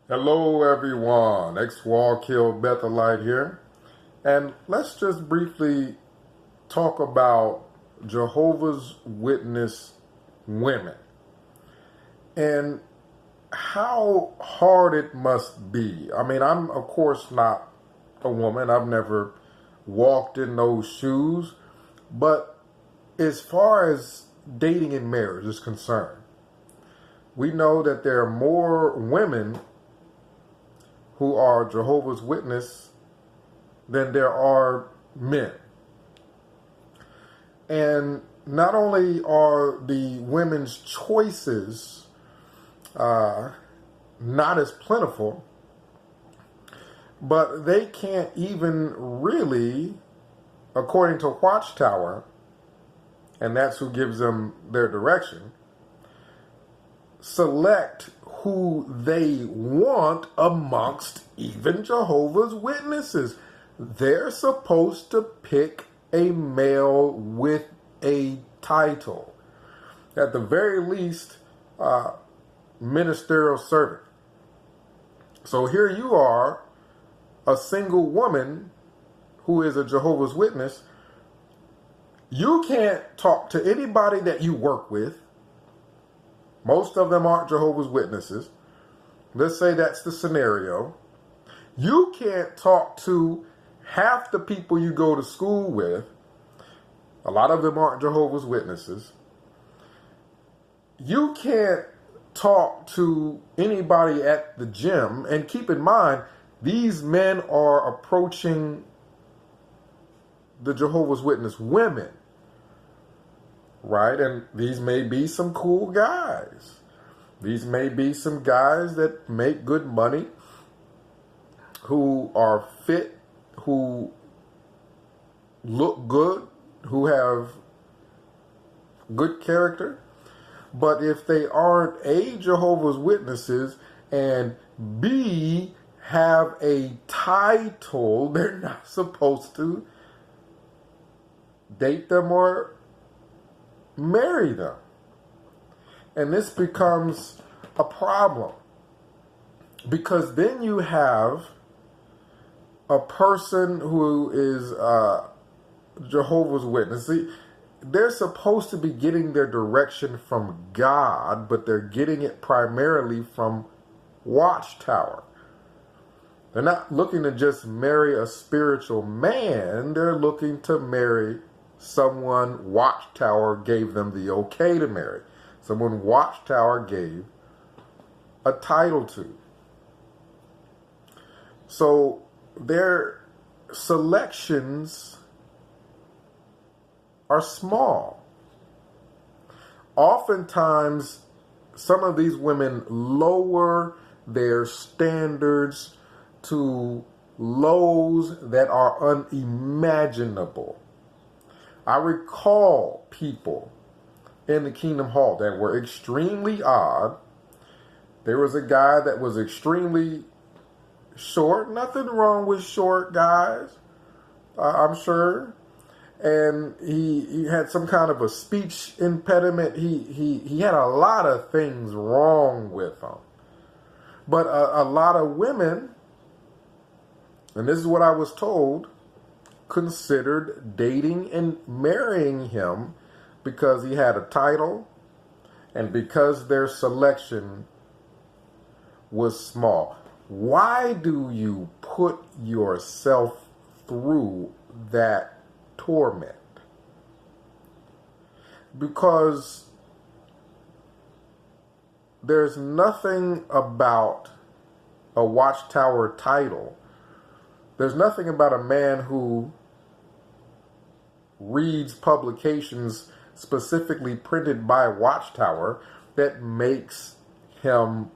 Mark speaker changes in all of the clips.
Speaker 1: Hello everyone, X-Wall Kill Bethelite here. And let's just briefly talk about Jehovah's Witness women and how hard it must be. I mean, I'm of course not a woman. I've never walked in those shoes. But as far as dating and marriage is concerned, we know that there are more women who are Jehovah's Witness than there are men. And not only are the women's choices not as plentiful, but they can't even really, according to Watchtower, and that's who gives them their direction, select who they want amongst even Jehovah's Witnesses. They're supposed to pick a male with a title. At the very least, ministerial servant. So here you are, a single woman who is a Jehovah's Witness. You can't talk to anybody that you work with. Most of them aren't Jehovah's Witnesses. Let's say that's the scenario. You can't talk to half the people you go to school with. A lot of them aren't Jehovah's Witnesses. You can't talk to anybody at the gym. And keep in mind, these men are approaching the Jehovah's Witness women. Right? And these may be some cool guys. These may be some guys that make good money, who are fit, who look good, who have good character. But if they aren't A, Jehovah's Witnesses, and B, have a title, they're not supposed to date them or marry them. And this becomes a problem, because then you have a person who is Jehovah's Witness. See, they're supposed to be getting their direction from God, but they're getting it primarily from Watchtower. They're not looking to just marry a spiritual man. They're looking to marry someone Watchtower gave them the okay to marry. Someone Watchtower gave a title to. So their selections are small. Oftentimes, some of these women lower their standards to lows that are unimaginable. I recall people in the Kingdom Hall that were extremely odd. There was a guy that was extremely short. Nothing wrong with short guys, I'm sure. And he had some kind of a speech impediment. He had a lot of things wrong with him. But a lot of women, and this is what I was told, considered dating and marrying him because he had a title and because their selection was small. Why do you put yourself through that torment? Because there's nothing about a Watchtower title. There's nothing about a man who reads publications specifically printed by Watchtower that makes him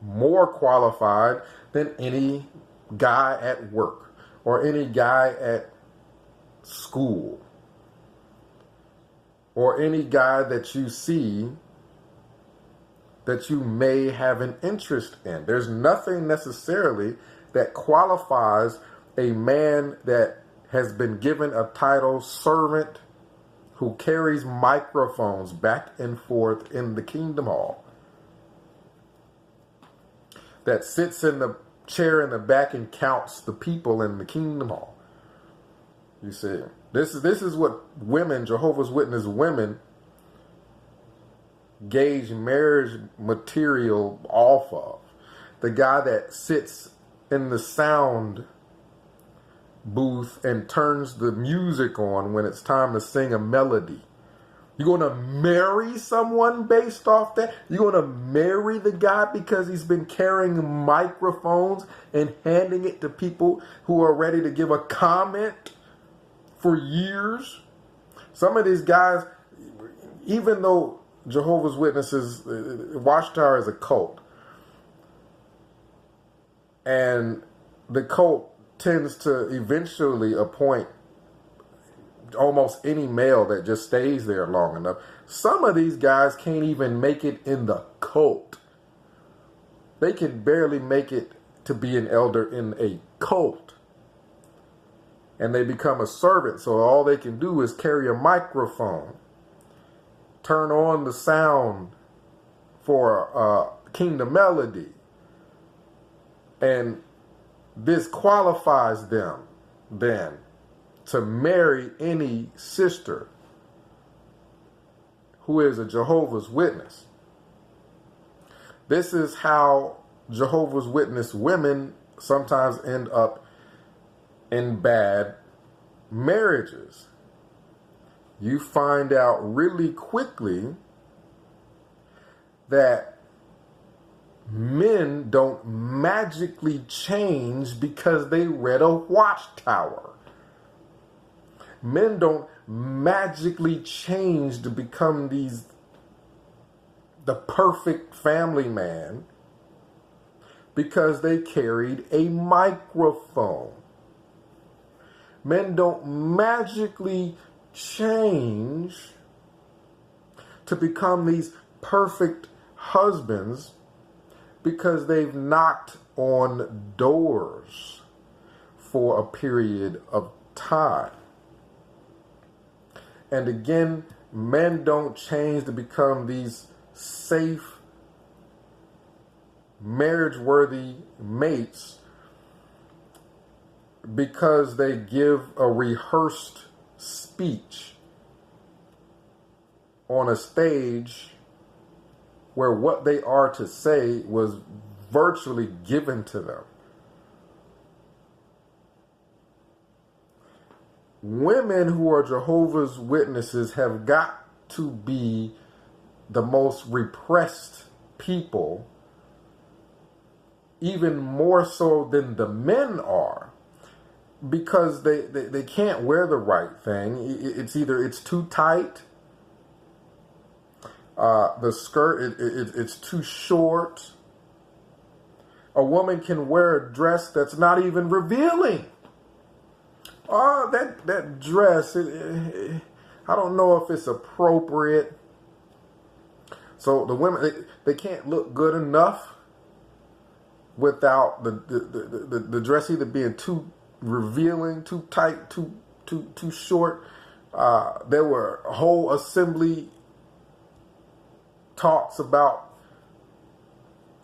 Speaker 1: more qualified than any guy at work or any guy at school or any guy that you see that you may have an interest in. There's nothing necessarily that qualifies a man that has been given a title servant who carries microphones back and forth in the Kingdom Hall. that sits in the chair in the back and counts the people in the kingdom hall. You see, this is what women, Jehovah's Witness women, gauge marriage material off of. The guy that sits in the sound booth and turns the music on when it's time to sing a melody. You're going to marry someone based off that? You're going to marry the guy because he's been carrying microphones and handing it to people who are ready to give a comment for years? Some of these guys, even though Jehovah's Witnesses, Watchtower is a cult, and the cult tends to eventually appoint almost any male that just stays there long enough. Some of these guys can't even make it in the cult. They can barely make it to be an elder in a cult. And they become a servant, so all they can do is carry a microphone, turn on the sound for Kingdom Melody, and this qualifies them then to marry any sister who is a Jehovah's Witness. This is how Jehovah's Witness women sometimes end up in bad marriages. You find out really quickly that men don't magically change because they read a Watchtower. Men don't magically change to become the perfect family man because they carried a microphone. Men don't magically change to become these perfect husbands because they've knocked on doors for a period of time. And again, men don't change to become these safe, marriage-worthy mates because they give a rehearsed speech on a stage where what they are to say was virtually given to them. Women who are Jehovah's Witnesses have got to be the most repressed people, even more so than the men are, because they can't wear the right thing. It's either it's too tight, the skirt it's too short. A woman can wear a dress that's not even revealing. Oh, that dress, I don't know if it's appropriate. So the women, they can't look good enough without the dress either being too revealing, too tight, too short. There were a whole assembly talks about,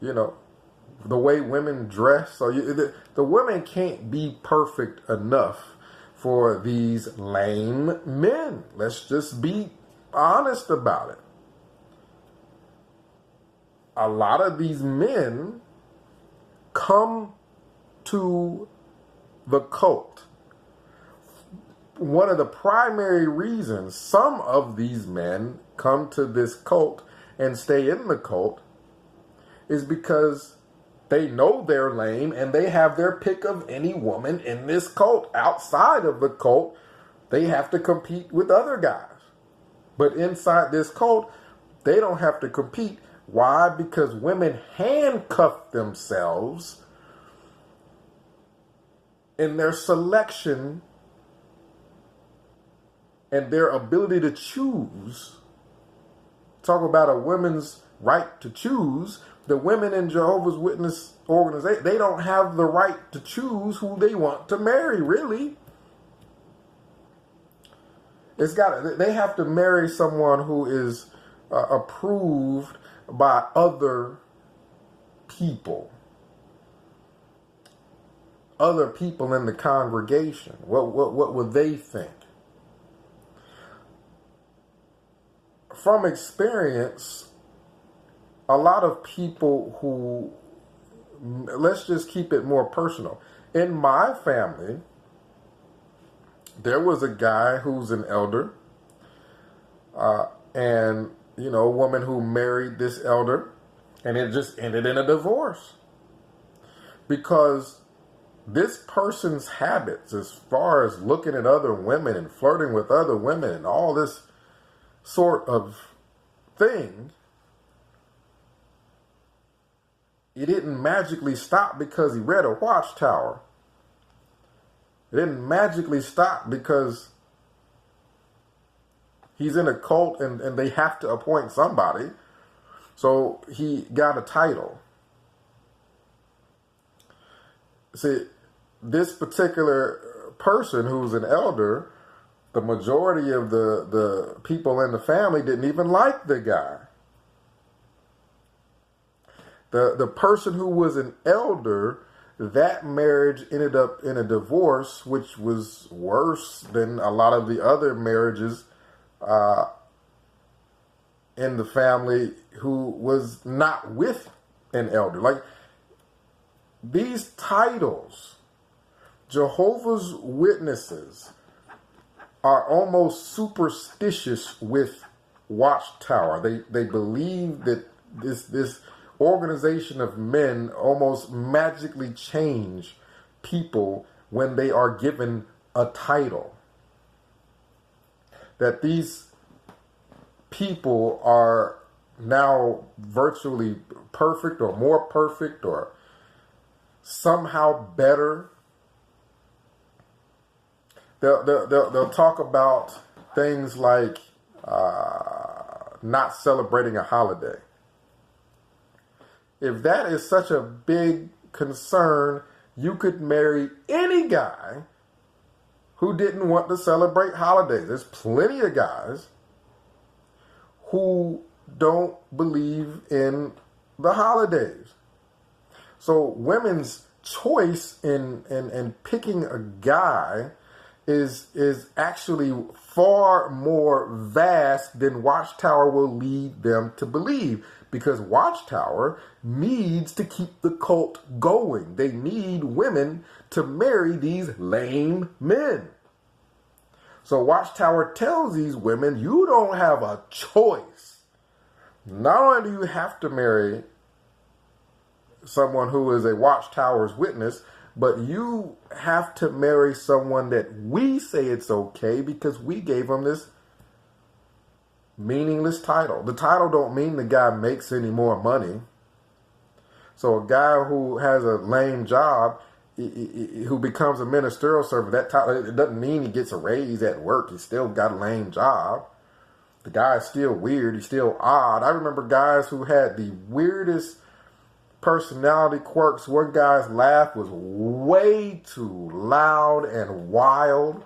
Speaker 1: the way women dress. So the women can't be perfect enough for these lame men. Let's just be honest about it. A lot of these men come to the cult. One of the primary reasons some of these men come to this cult and stay in the cult is because they know they're lame and they have their pick of any woman in this cult. Outside of the cult, they have to compete with other guys. But inside this cult, they don't have to compete. Why? Because women handcuff themselves in their selection and their ability to choose. Talk about a woman's right to choose. The women in Jehovah's Witness organization, they don't have the right to choose who they want to marry, really. They have to marry someone who is approved by other people. other people in the congregation? What would they think? From experience, a lot of people who, let's just keep it more personal. In my family, there was a guy who's an elder, and, a woman who married this elder, and it just ended in a divorce. Because this person's habits, as far as looking at other women and flirting with other women and all this sort of thing, it didn't magically stop because he read a Watchtower. It didn't magically stop because he's in a cult and they have to appoint somebody. So he got a title. See, this particular person who's an elder, the majority of the people in the family didn't even like the guy. The person who was an elder, that marriage ended up in a divorce, which was worse than a lot of the other marriages in the family who was not with an elder. Like, these titles, Jehovah's Witnesses, are almost superstitious with Watchtower. They believe that this organization of men almost magically change people when they are given a title. That these people are now virtually perfect or more perfect or somehow better. They'll talk about things like not celebrating a holiday. If that is such a big concern, you could marry any guy who didn't want to celebrate holidays. There's plenty of guys who don't believe in the holidays. So women's choice in picking a guy is actually far more vast than Watchtower will lead them to believe, because Watchtower needs to keep the cult going. They need women to marry these lame men. So Watchtower tells these women, you don't have a choice. Not only do you have to marry someone who is a Watchtower's witness, but you have to marry someone that we say it's okay because we gave them this meaningless title. The title don't mean the guy makes any more money. So a guy who has a lame job, who becomes a ministerial servant, that title, it doesn't mean he gets a raise at work. He's still got a lame job. The guy is still weird. He's still odd. I remember guys who had the weirdest personality quirks. One guy's laugh was way too loud and wild.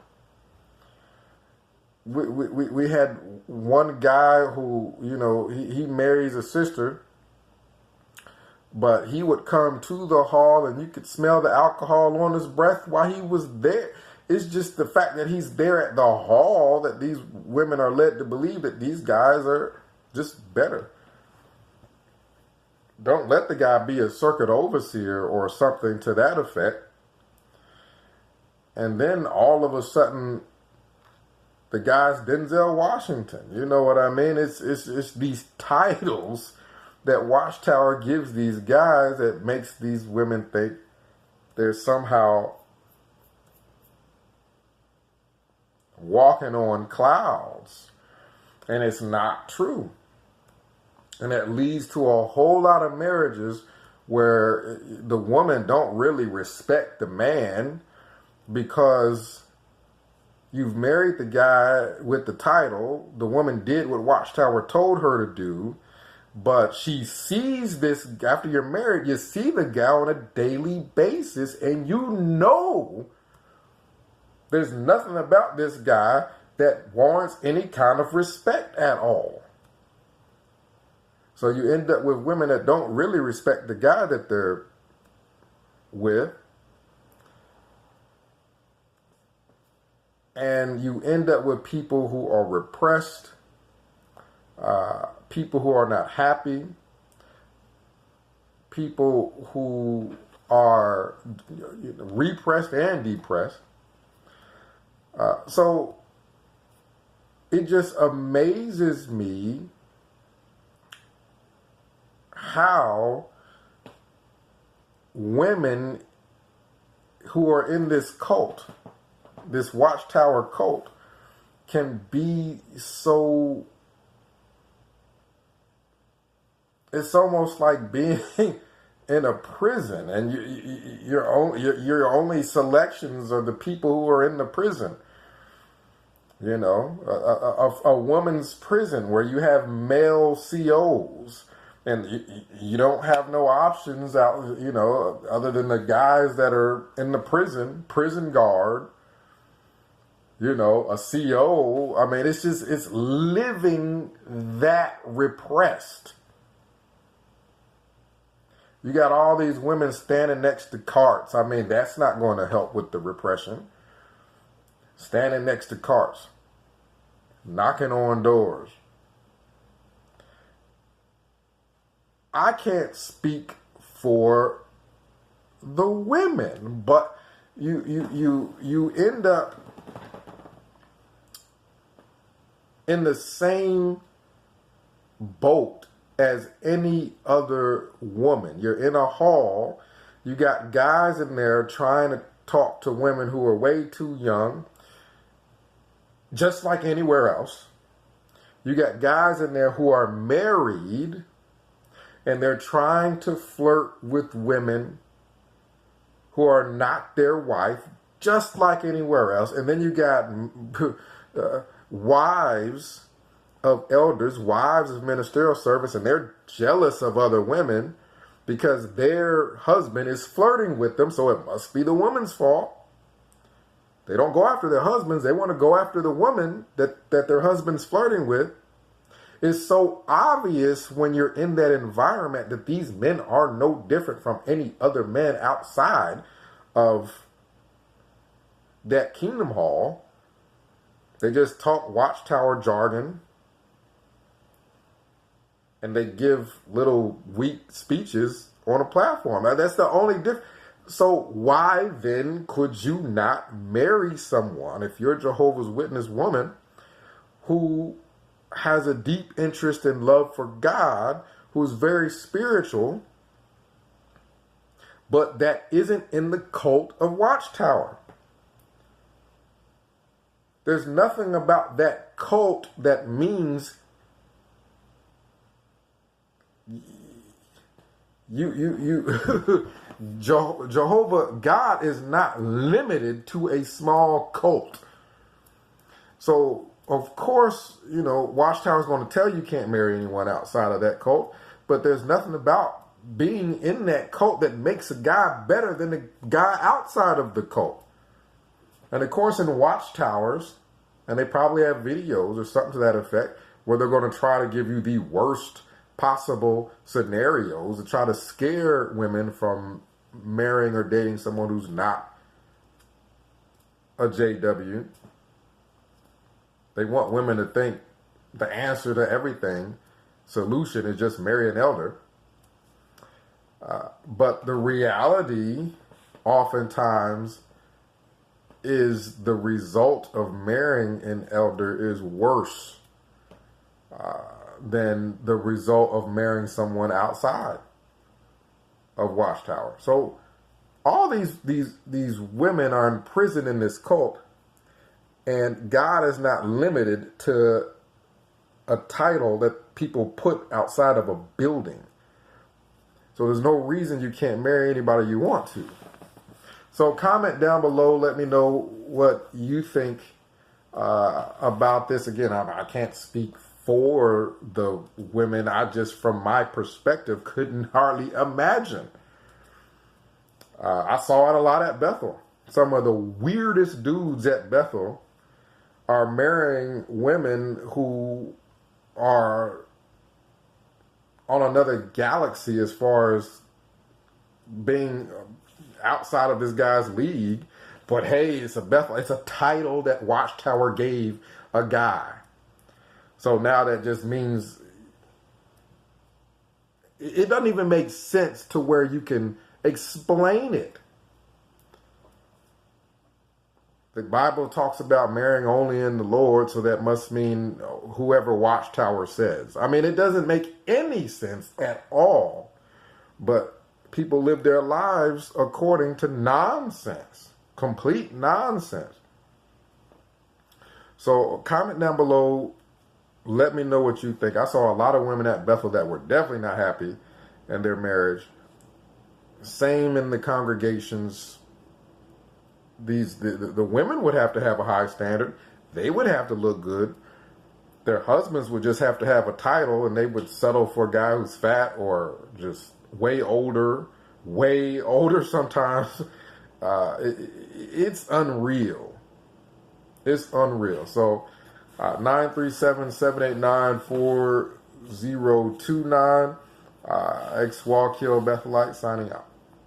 Speaker 1: We had one guy who, he marries a sister, but he would come to the hall and you could smell the alcohol on his breath while he was there. It's just the fact that he's there at the hall that these women are led to believe that these guys are just better. Don't let the guy be a circuit overseer or something to that effect. And then all of a sudden, the guy's Denzel Washington. You know what I mean? It's these titles that Watchtower gives these guys that makes these women think they're somehow walking on clouds. And it's not true. And that leads to a whole lot of marriages where the woman don't really respect the man because you've married the guy with the title. The woman did what Watchtower told her to do, but she sees this, after you're married, you see the guy on a daily basis and there's nothing about this guy that warrants any kind of respect at all. So you end up with women that don't really respect the guy that they're with. And you end up with people who are repressed, people who are not happy, people who are repressed and depressed. So it just amazes me how women who are in this cult, this Watchtower cult, can be so. It's almost like being in a prison, and your only selections are the people who are in the prison. You know, a woman's prison where you have male COs, and you don't have no options out. You know, other than the guys that are in the prison guard. You know, a CO. I mean, it's living that repressed. You got all these women standing next to carts. I mean, that's not going to help with the repression. Standing next to carts. Knocking on doors. I can't speak for the women, but you end up in the same boat as any other woman. You're in a hall. You got guys in there trying to talk to women who are way too young, just like anywhere else. You got guys in there who are married, and they're trying to flirt with women who are not their wife, just like anywhere else. And then you got wives of elders, wives of ministerial service, and they're jealous of other women because their husband is flirting with them, so it must be the woman's fault. They don't go after their husbands. They want to go after the woman that their husband's flirting with. It's so obvious when you're in that environment that these men are no different from any other men outside of that kingdom hall. They just talk Watchtower jargon. And they give little weak speeches on a platform. That's the only difference. So why then could you not marry someone, if you're a Jehovah's Witness woman, who has a deep interest and love for God, who's very spiritual, but that isn't in the cult of Watchtower? There's nothing about that cult that means Jehovah, God is not limited to a small cult. So, of course, you know, Watchtower is going to tell you can't marry anyone outside of that cult, but there's nothing about being in that cult that makes a guy better than a guy outside of the cult. And of course, in Watchtowers, and they probably have videos or something to that effect, where they're going to try to give you the worst possible scenarios to try to scare women from marrying or dating someone who's not a JW. They want women to think the answer to everything, solution, is just marry an elder. But the reality oftentimes is the result of marrying an elder is worse than the result of marrying someone outside of Watchtower. So all these women are imprisoned in this cult, and God is not limited to a title that people put outside of a building. So there's no reason you can't marry anybody you want to. So comment down below. Let me know what you think about this. Again, I can't speak for the women. I just, from my perspective, couldn't hardly imagine. I saw it a lot at Bethel. Some of the weirdest dudes at Bethel are marrying women who are on another galaxy as far as being outside of this guy's league. But hey, it's a Bethel. It's a title that Watchtower gave a guy. So now that just means it doesn't even make sense to where you can explain it. The Bible talks about marrying only in the Lord, so that must mean whoever Watchtower says. I mean, it doesn't make any sense at all. But people live their lives according to nonsense, complete nonsense. So comment down below. Let me know what you think. I saw a lot of women at Bethel that were definitely not happy in their marriage. Same in the congregations. The women would have to have a high standard. They would have to look good. Their husbands would just have to have a title, and they would settle for a guy who's fat or just way older sometimes. It's unreal. It's unreal. So 937-789-4029. Ex-Wallkill Bethelite signing out.